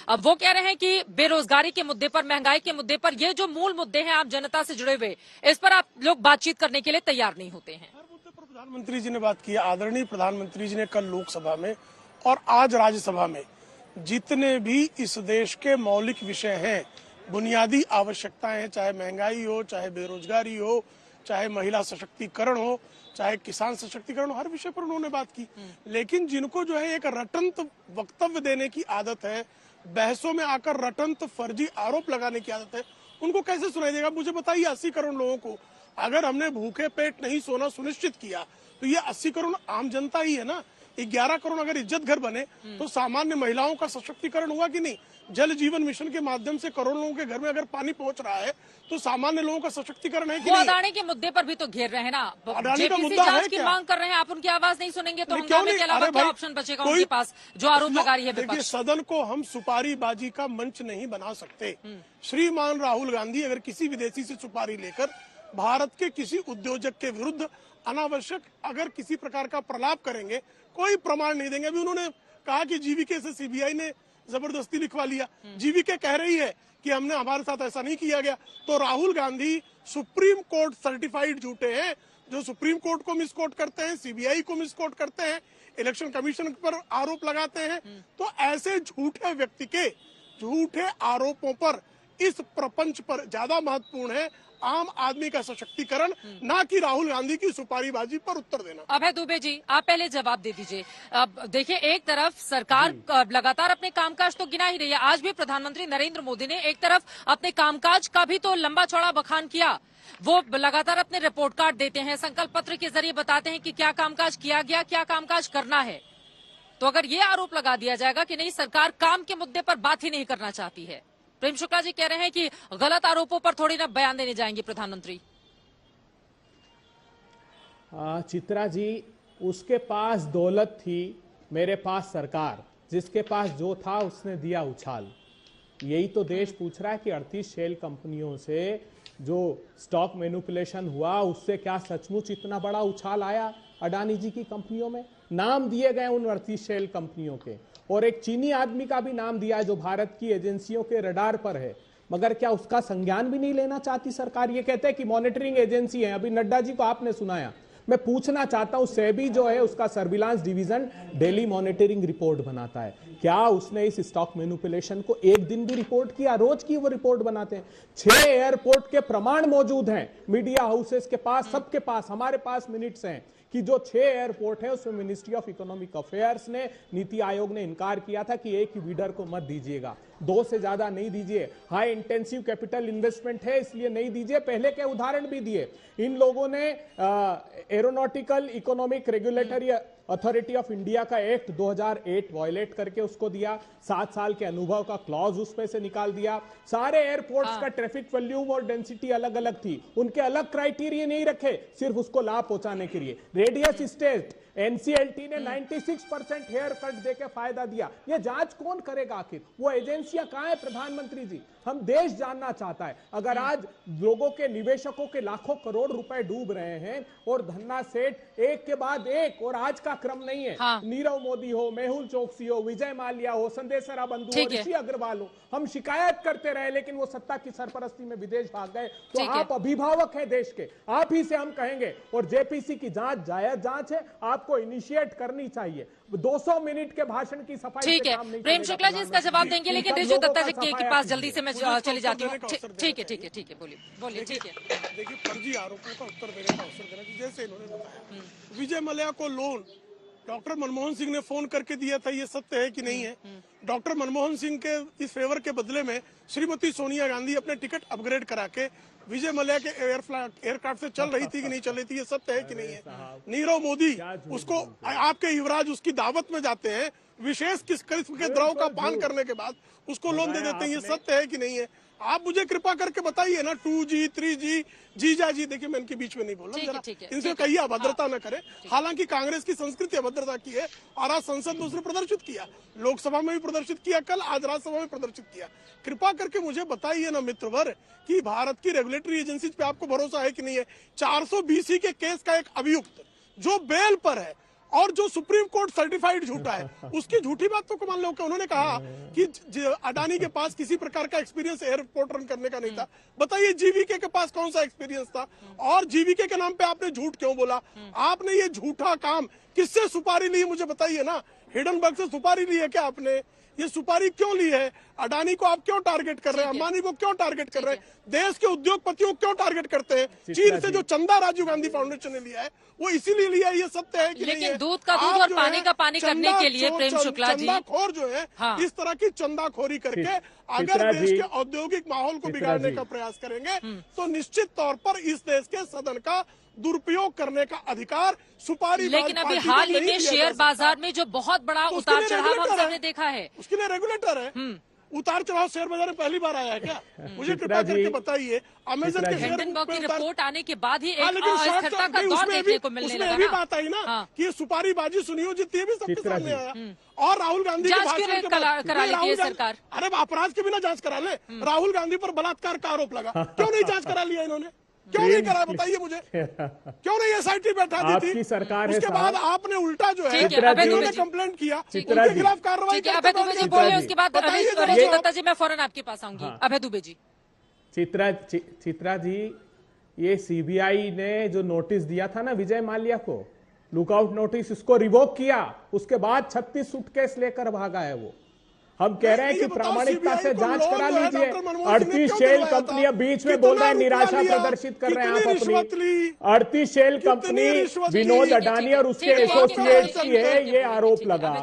अब वो कह रहे हैं कि बेरोजगारी के मुद्दे पर, महंगाई के मुद्दे पर, ये जो मूल मुद्दे हैं आम जनता से जुड़े हुए, इस पर आप लोग बातचीत करने के लिए तैयार नहीं होते हैं। हर मुद्दे पर प्रधानमंत्री जी ने बात की। आदरणीय प्रधानमंत्री जी ने कल लोकसभा में और आज राज्यसभा में जितने भी इस देश के मौलिक विषय हैं, बुनियादी आवश्यकताएं हैं, चाहे महंगाई हो, चाहे बेरोजगारी हो, चाहे महिला सशक्तिकरण हो, चाहे किसान सशक्तिकरण हो, हर विषय पर उन्होंने बात की। लेकिन जिनको जो है एक रटंत वक्तव्य देने की आदत है, बहसों में आकर रटंत फर्जी आरोप लगाने की आदत है, उनको कैसे सुनाई देगा? मुझे बताइए, 80 करोड़ लोगों को अगर हमने भूखे पेट नहीं सोना सुनिश्चित किया तो ये 80 करोड़ आम जनता ही है ना। 11 करोड़ अगर इज्जत घर बने तो सामान्य महिलाओं का सशक्तिकरण हुआ कि नहीं? जल जीवन मिशन के माध्यम से करोड़ों लोगों के घर में अगर पानी पहुंच रहा है तो सामान्य लोगों का सशक्तिकरण है कि नहीं? अडानी के मुद्दे पर भी तो घेर रहे हैं ना, अडानी का जेपीसी मुद्दा है जांच की क्या? मांग कर रहे हैं, आप उनकी आवाज नहीं सुनेंगे तो क्यों हंगामे नहीं? के अलावा अरे क्या भाई, ऑप्शन बचेगा उनके पास जो आरोप लगा रही है देखिए, विपक्ष? सदन को हम सुपारीबाजी का मंच नहीं बना सकते। श्रीमान राहुल गांधी अगर किसी विदेशी से सुपारी लेकर भारत के किसी उद्योजक के विरुद्ध अनावश्यक अगर किसी प्रकार का प्रलाप करेंगे, कोई प्रमाण नहीं देंगे। अभी उन्होंने कहा कि जीवीके से सीबीआई ने जबरदस्ती लिखवा लिया। जीवीके कह रही है कि हमने, हमारे साथ ऐसा नहीं किया गया। तो Rahul Gandhi supreme court certified झूठे हैं, जो सुप्रीम कोर्ट को मिसकोट करते हैं, सीबीआई को मिसकोट करते हैं, इलेक्शन कमीशन पर आरोप लगाते हैं। तो ऐसे झूठे व्यक्ति के झूठे आरोपों पर, इस प्रपंच पर ज्यादा महत्वपूर्ण है आम आदमी का सशक्तिकरण, ना कि राहुल गांधी की सुपारीबाजी पर उत्तर देना। अभय दुबे जी, आप पहले जवाब दे दीजिए। अब देखिए, एक तरफ सरकार लगातार अपने कामकाज तो गिना ही रही है। आज भी प्रधानमंत्री नरेंद्र मोदी ने एक तरफ अपने कामकाज का भी तो लंबा चौड़ा बखान किया। वो लगातार अपने रिपोर्ट कार्ड देते हैं, संकल्प पत्र के जरिए बताते हैं कि क्या कामकाज किया गया, क्या कामकाज करना है। तो अगर ये आरोप लगा दिया जाएगा कि नहीं, सरकार काम के मुद्दे पर बात ही नहीं करना चाहती है, प्रेम शुक्ला जी कह रहे हैं कि गलत आरोपों पर थोड़ी ना बयान देने जाएंगे प्रधानमंत्री। चित्रा जी, उसके पास दौलत थी, मेरे पास सरकार, जिसके पास जो था उसने दिया उछाल। यही तो देश पूछ रहा है कि 38 शेल कंपनियों से जो स्टॉक मैनिपुलेशन हुआ, उससे क्या सचमुच इतना बड़ा उछाल आया अडानी जी की कंपनियों में? नाम दिए गए उन 38 शेल कंपनियों के, और एक चीनी आदमी का भी नाम दिया है जो भारत की एजेंसियों के रडार पर है। मगर क्या उसका संज्ञान भी नहीं लेना चाहती सरकार? ये कहते हैं कि मॉनिटरिंग एजेंसी है। अभी नड्डा जी को आपने सुनाया। मैं पूछना चाहता हूं, सेबी जो है उसका surveillance division daily monitoring report बनाता है, क्या उसने इस स्टॉक मैनिपुलेशन को एक दिन भी रिपोर्ट किया? रोज की वो रिपोर्ट बनाते हैं। 6 एयरपोर्ट के प्रमाण मौजूद हैं मीडिया हाउसेस के पास, सबके पास, हमारे पास मिनट्स हैं कि जो 6 एयरपोर्ट है उसमें मिनिस्ट्री ऑफ इकोनॉमिक अफेयर्स ने, नीति आयोग ने इनकार किया था कि एक ही बिडर को मत दीजिएगा, 2 से ज्यादा नहीं दीजिए, हाई इंटेंसिव कैपिटल इन्वेस्टमेंट है इसलिए नहीं दीजिए। पहले के उदाहरण भी दिए। इन लोगों ने aeronautical economic regulatory authority of India का एक्ट 2008 वायलेट करके उसको दिया। 7 साल के अनुभव का क्लॉज उसमें से निकाल दिया। सारे एयरपोर्ट्स का ट्रैफिक वॉल्यूम और डेंसिटी अलग अलग थी, उनके अलग क्राइटेरिया नहीं रखे सिर्फ उसको लाभ पहुंचाने के लिए। रेडियस स्टेट, एनसीएलटी ने 96% हेयर कट देके फायदा दिया। ये जांच कौन करेगा आखिर? वो एजेंसियां कहां है प्रधानमंत्री जी? हम देश जानना चाहता है। अगर आज लोगों के, निवेशकों के लाखों करोड़ रुपए डूब रहे हैं और धन्ना सेठ एक के बाद एक, और आज का क्रम नहीं है, नीरव मोदी हो, मेहुल चोकसी हो, विजय माल्या हो, संदेशरा बंधु हो, ऋषि अग्रवाल हो, हम शिकायत करते रहे लेकिन वो सत्ता की सरपरस्ती में विदेश भाग गए। तो आप अभिभावक हैं देश के, आप ही से हम कहेंगे। और जेपीसी की जांच जायज जांच है, आपको इनिशिएट करनी चाहिए। 200 मिनट के भाषण की सफाई ठीक है। प्रेम शुक्ला जी इसका जवाब देंगे, लेकिन रिजु दत्ता जी के पास जल्दी से मैं चली जाती हूँ। ठीक है, ठीक है, ठीक है, बोलिए बोलिए। ठीक है, देखिए, फर्जी आरोपों का उत्तर देने का अवसर देना चाहिए। जैसे इन्होंने बताया विजय मल्ल्या को लोन डॉक्टर मनमोहन सिंह ने फोन करके दिया था, ये सत्य है कि नहीं है? डॉक्टर मनमोहन सिंह के इस फेवर के बदले में श्रीमती सोनिया गांधी अपने टिकट अपग्रेड करा के विजय मल्ल्या के एयरक्राफ्ट से चल रही थी कि नहीं चल रही थी, ये सत्य है कि नहीं है? नीरव मोदी, उसको आपके युवराज उसकी दावत में जाते हैं, विशेष किस किस्म के द्रव का पान करने के बाद उसको लोन दे देते हैं, ये सत्य है कि नहीं है? आप मुझे कृपा करके बताइए ना। 2G 3G जीजा जी, देखिए मैं इनके बीच में नहीं बोल रहा, इनसे कहिए अभद्रता न करें। हालांकि कांग्रेस की संस्कृति अभद्रता की है और आज संसद में उसने प्रदर्शित किया, लोकसभा में भी प्रदर्शित किया, कल आज राज्यसभा में प्रदर्शित किया। कृपा करके मुझे बताइए ना मित्रवर कि भारत की रेगुलेटरी एजेंसी पे आपको भरोसा है कि नहीं है? 420 के केस का एक अभियुक्त जो बेल पर है, और जो सुप्रीम कोर्ट सर्टिफाइड झूठा है उसकी झूठी बात तो मान लो कि उन्होंने कहा कि अडानी के पास किसी प्रकार का एक्सपीरियंस एयरपोर्ट रन करने का नहीं था। बताइए जीवीके के पास कौन सा एक्सपीरियंस था, और जीवीके के नाम पे आपने झूठ क्यों बोला? आपने ये झूठा काम किससे सुपारी ली मुझे बताइए ना। हिडनबर्ग से सुपारी ली है क्या आपने? ये सुपारी क्यों ली है? अडानी को आप क्यों टारगेट कर रहे हैं? अंबानी को क्यों टारगेट कर रहे हैं? देश के उद्योगपतियों को क्यों टारगेट करते हैं? चीन से जो चंदा राजीव गांधी फाउंडेशन ने लिया है वो इसीलिए लिया है, ये सत्य है कि नहीं है? लेकिन दूध का दूध और पानी का पानी करने के लिए प्रेम शुक्ला जी, चंदाखोर जो है हाँ। इस तरह की चंदाखोरी करके अगर देश के औद्योगिक माहौल को बिगाड़ने का प्रयास करेंगे तो निश्चित तौर पर इस देश के सदन का दुरुपयोग करने का अधिकार सुपारी। लेकिन अभी हाल ही में शेयर बाजार में जो बहुत बड़ा उतार चढ़ाव हम सबने देखा है, उसके लिए रेगुलेटर है। उतार चढ़ाव शेयर बाजार में पहली बार आया है क्या? मुझे कृपा करके बताइए। अमेजन के शेयर हिंडनबर्ग की रिपोर्ट आने के बाद ही एक लेकिन अस्थिरता का दौर देखने को मिलने लगा भी ना। बात आई ना कि ये सुपारीबाजी सुनियोजित ये भी सबके सामने आया। और राहुल गांधी जांच क्यों करा लेती है सरकार? अरे अपराध की बिना जांच करा ले। राहुल गांधी पर बलात्कार का आरोप लगा, क्यों नहीं जांच करा लिया इन्होंने? क्यों नहीं करा बताइए मुझे? क्यों नहीं एसआईटी बैठा दी थी? सरकार उसके बाद आपने उल्टा जो है इन्होंने कंप्लेंट किया, उनके खिलाफ कार्रवाई अभय दुबे जी बोले, उसके बाद रजत दत्ता जी मैं फौरन आपके पास आऊंगी। अभय दुबे जी। चित्रा जी, ये सीबीआई ने जो नोटिस दिया था ना विजय माल्या को, लुकआउट नोटिस, उसको रिवोक किया, उसके बाद 36 सूटकेस लेकर भागा है वो। हम कह रहे हैं कि प्रामाणिकता से जांच करा लीजिए। 38 शेल कंपनियां बीच में बोल रहे हैं, निराशा प्रदर्शित कर रहे हैं आप अपनी। 38 शेल कंपनी विनोद अडानी और उसके एसोसिएट्स की है, ये आरोप लगा।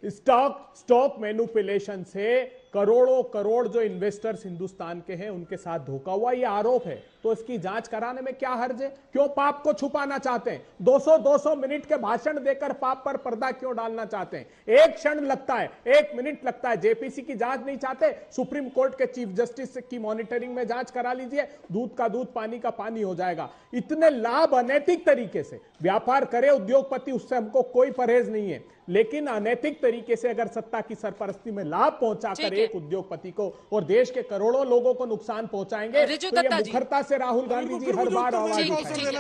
स्टॉक मैनिपुलेशन से करोड़ों करोड़ जो इन्वेस्टर्स हिंदुस्तान के हैं उनके साथ धोखा हुआ, ये आरोप है। तो इसकी जांच कराने में क्या हर्ज है? क्यों पाप को छुपाना चाहते हैं? 200 मिनट के भाषण देकर पाप पर पर्दा क्यों डालना चाहते हैं? एक क्षण लगता है, 1 मिनट लगता है। जेपीसी की जांच नहीं चाहते? सुप्रीम कोर्ट के चीफ जस्टिस की मॉनिटरिंग में जांच करा लीजिए, दूध का दूध पानी का पानी हो जाएगा। इतने लाभ अनैतिक तरीके से व्यापार करे उद्योगपति, उससे हमको कोई परहेज नहीं है, लेकिन अनैतिक तरीके से अगर सत्ता की सरपरस्ती में लाभ पहुंचाकर एक उद्योगपति को और देश के करोड़ों लोगों को नुकसान पहुंचाएंगे तो ये मुखरता से राहुल गांधी जी हर बार आवाज उठाएंगे।